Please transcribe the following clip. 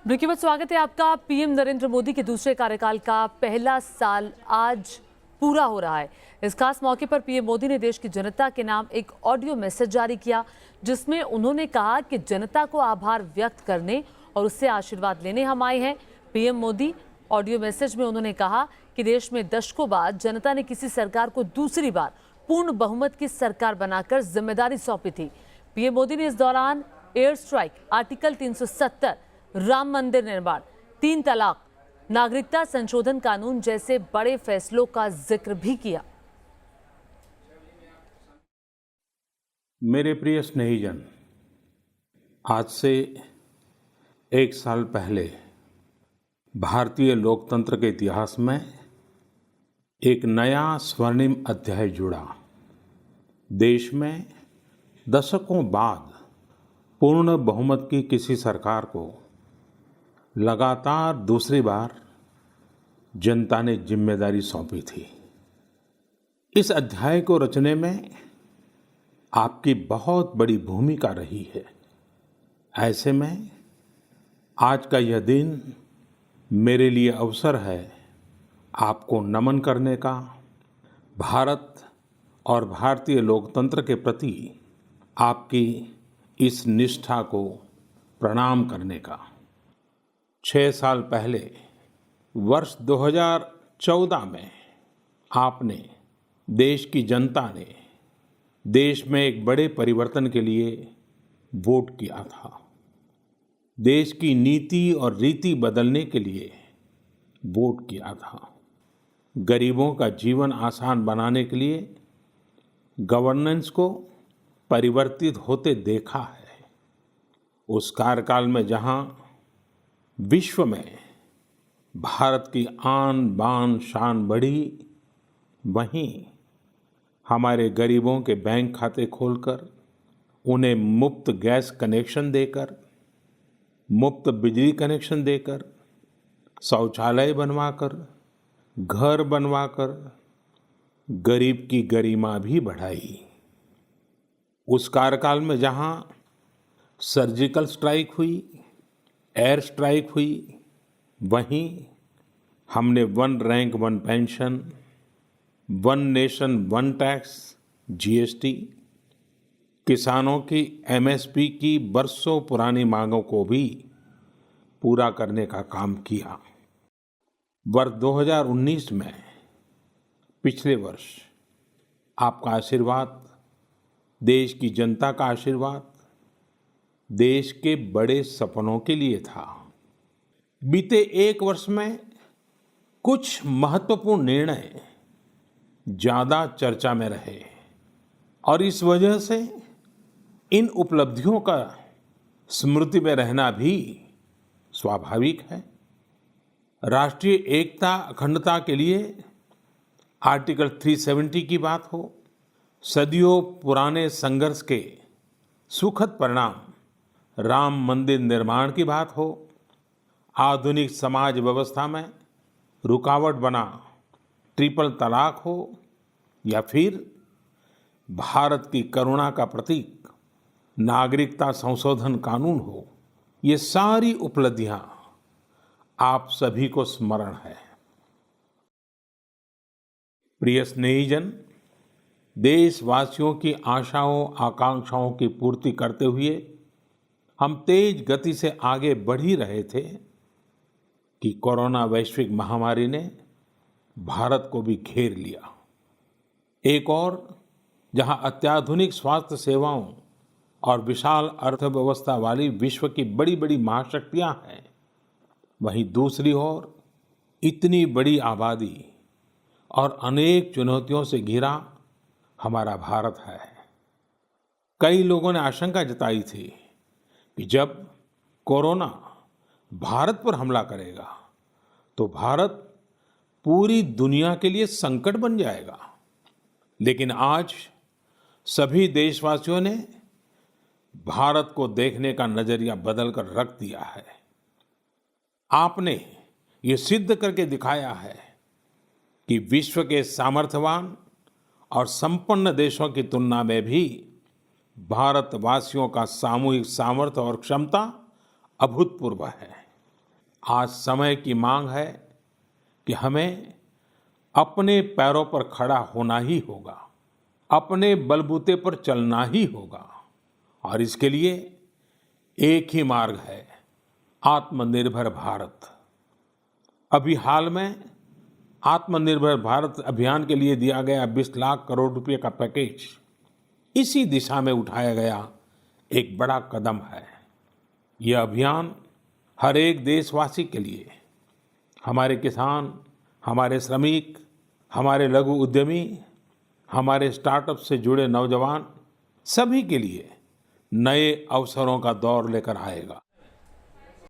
Break के बाद स्वागत है आपका। पीएम नरेंद्र मोदी के दूसरे कार्यकाल का पहला साल आज पूरा हो रहा है। इस खास मौके पर पीएम मोदी ने देश की जनता के नाम एक ऑडियो मैसेज जारी किया, जिसमें उन्होंने कहा कि जनता को आभार व्यक्त करने और उससे आशीर्वाद लेने हम आए हैं। पीएम मोदी ऑडियो मैसेज में उन्होंने कहा कि देश में दशकों बाद जनता ने किसी सरकार को दूसरी बार पूर्ण बहुमत की सरकार बनाकर जिम्मेदारी सौंपी थी। पीएम मोदी ने इस दौरान एयर स्ट्राइक, आर्टिकल 370, राम मंदिर निर्माण, 3 तलाक, नागरिकता संशोधन कानून जैसे बड़े फैसलों का जिक्र भी किया। मेरे प्रिय स्नेहीजन, आज से 1 साल पहले भारतीय लोकतंत्र के इतिहास में एक नया स्वर्णिम अध्याय जुड़ा। देश में दशकों बाद पूर्ण बहुमत की किसी सरकार को लगातार दूसरी बार जनता ने जिम्मेदारी सौंपी थी। इस अध्याय को रचने में आपकी बहुत बड़ी भूमिका रही है। ऐसे में आज का यह दिन मेरे लिए अवसर है आपको नमन करने का, भारत और भारतीय लोकतंत्र के प्रति आपकी इस निष्ठा को प्रणाम करने का। 6 साल पहले वर्ष 2014 में आपने, देश की जनता ने देश में एक बड़े परिवर्तन के लिए वोट किया था। देश की नीति और रीति बदलने के लिए वोट किया था। गरीबों का जीवन आसान बनाने के लिए गवर्नेंस को परिवर्तित होते देखा है। उस कार्यकाल में जहां विश्व में भारत की आन बान शान बढ़ी, वहीं हमारे गरीबों के बैंक खाते खोलकर, उन्हें मुफ्त गैस कनेक्शन देकर, मुफ्त बिजली कनेक्शन देकर, शौचालय बनवाकर, घर बनवाकर गरीब की गरिमा भी बढ़ाई। उस कार्यकाल में जहां सर्जिकल स्ट्राइक हुई, एयर स्ट्राइक हुई, वहीं हमने 1 rank 1 pension, 1 nation 1 tax, GST, किसानों की एमएसपी की बरसों पुरानी मांगों को भी पूरा करने का काम किया। वर्ष 2019 में, पिछले वर्ष, आपका आशीर्वाद, देश की जनता का आशीर्वाद, देश के बड़े सपनों के लिए था। बीते 1 वर्ष में कुछ महत्वपूर्ण निर्णय ज्यादा चर्चा में रहे और इस वजह से इन उपलब्धियों का स्मृति में रहना भी स्वाभाविक है। राष्ट्रीय एकता, अखंडता के लिए आर्टिकल 370 की बात हो, सदियों पुराने संघर्ष के सुखद परिणाम राम मंदिर निर्माण की बात हो, आधुनिक समाज व्यवस्था में रुकावट बना ट्रिपल तलाक हो, या फिर भारत की करुणा का प्रतीक नागरिकता संशोधन कानून हो, ये सारी उपलब्धियां आप सभी को स्मरण है। प्रिय स्नेहीजन, देशवासियों की आशाओं आकांक्षाओं की पूर्ति करते हुए हम तेज गति से आगे बढ़ ही रहे थे कि कोरोना वैश्विक महामारी ने भारत को भी घेर लिया। एक और जहां अत्याधुनिक स्वास्थ्य सेवाओं और विशाल अर्थव्यवस्था वाली विश्व की बड़ी बड़ी महाशक्तियां हैं, वहीं दूसरी ओर इतनी बड़ी आबादी और अनेक चुनौतियों से घिरा हमारा भारत है। कई लोगों ने आशंका जताई थी कि जब कोरोना भारत पर हमला करेगा तो भारत पूरी दुनिया के लिए संकट बन जाएगा। लेकिन आज सभी देशवासियों ने भारत को देखने का नजरिया बदलकर रख दिया है। आपने ये सिद्ध करके दिखाया है कि विश्व के सामर्थ्यवान और संपन्न देशों की तुलना में भी भारतवासियों का सामूहिक सामर्थ्य और क्षमता अभूतपूर्व है। आज समय की मांग है कि हमें अपने पैरों पर खड़ा होना ही होगा, अपने बलबूते पर चलना ही होगा और इसके लिए एक ही मार्ग है, आत्मनिर्भर भारत। अभी हाल में आत्मनिर्भर भारत अभियान के लिए दिया गया 20 लाख करोड़ रुपए का पैकेज इसी दिशा में उठाया गया एक बड़ा कदम है। यह अभियान हर एक देशवासी के लिए, हमारे किसान, हमारे श्रमिक, हमारे लघु उद्यमी, हमारे स्टार्टअप से जुड़े नौजवान, सभी के लिए नए अवसरों का दौर लेकर आएगा।